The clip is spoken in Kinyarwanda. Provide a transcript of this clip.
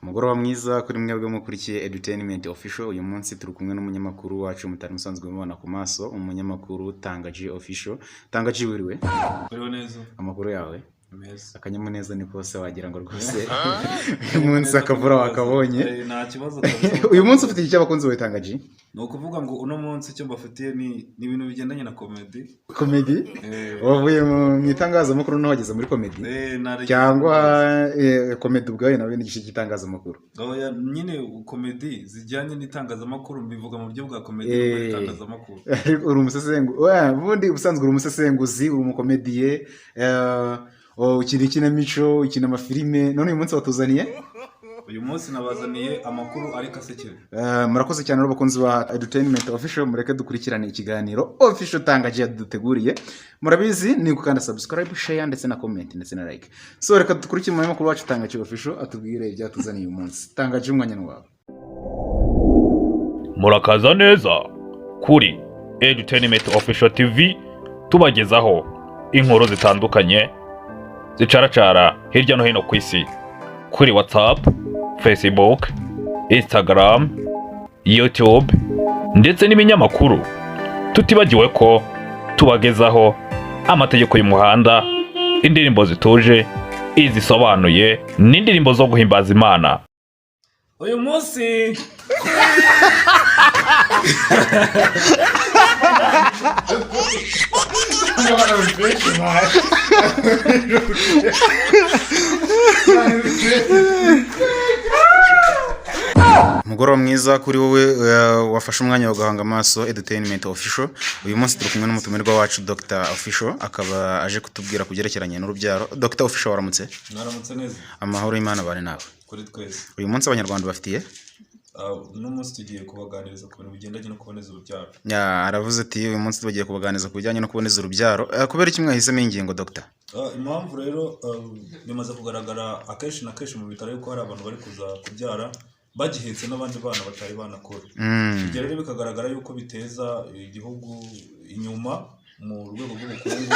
Umugoroba mwiza kuri mwebwe mukurikiye Edutainment Official. Uyu munsi turi kumwe n'umunyamakuru wacu mutari musanzwe mubona ku maso, umunyamakuru Tangaji Official. Tangaji wiriwe? Uriho neza? Amakuru yawe? Meza. Akanyamuneza ni kose wagira ngo rwose uyu munsi akavura wakabonye. Nta kibazo kabisa. Uyu munsi ufite iki abakunzi bawe Tangaji? No kuvuga ngo uno munsi cyo mbafitiye ni ibintu bigendanye na comedy. Comedy? Wavuye mu itangazamakuru no wageze muri comedy? Cyangwa comedy ubwayo nawe ni igice cy'itangazamakuru? Oya nyine comedy zijyanye n'itangazamakuru mbivuga mu buryo bwa comedy n'itangazamakuru. Uri umusesenguzi, ubundi ubusanzwe uri umusesenguzi, uri umukomediye, ukina ikinamico, ukina amafilime, none uyu munsi watuzaniye? Uyu munsi nabazaniye amakuru ariko asekeje. Murakoze cyane n'abakunzi ba Edutainment Official, mureke dukurikirane ikiganiro Official Tangaji yaduteguriye. Murabizi ni gukanda subscribe, share ndetse na comment ndetse na like. So reka dukurikire mu makuru wacu Tangaji Official atubwire ibyatuzaniye uyu munsi. Tangaji umwanya wawe. Murakaza neza kuri Edutainment Official TV, tubagezaho inkuru zitandukanye zicaracara hirya no hino ku isi, kuri WhatsApp, Facebook, Instagram, YouTube ndetse n'ibinyamakuru. Tutibagiwe ko tubagezaho amategeko y'umuhanda, indirimbo zituje, izisobanuye n'indirimbo zo guhimbaza Imana. Uyu munsi Mugoroba mwiza kuri wowe wafashe umwanya wo guhanga amaso Edutainment Official. Uyu munsi turi kumwe n'umutumirwa wacu Dr. Official, akaba aje kutubwira kugerekeranye n'urubyaro. Dr. Official waramutse? naramutse neza. Amahoro y'Imana bari nawe. Kuri twese. Uyu munsi abanyarwanda bafitiye uno munsi tugiye kubaganiriza ku bintu bigendanye no kuboneza urubyaro. Aravuze ati uyu munsi tugiye kubaganiriza ku bijyanye no kuboneza urubyaro. Kubera iki mwahisemo ingingo Dr.? Impamvu rero bimaze kugaragara akenshi na kenshi mu bitaro yuko hari abantu bari kuza kubyara bagihetse n'abandi bana batari banakora. Ibyo rero bikagaragara yuko biteza igihugu inyuma mu rwego rw'ubukungu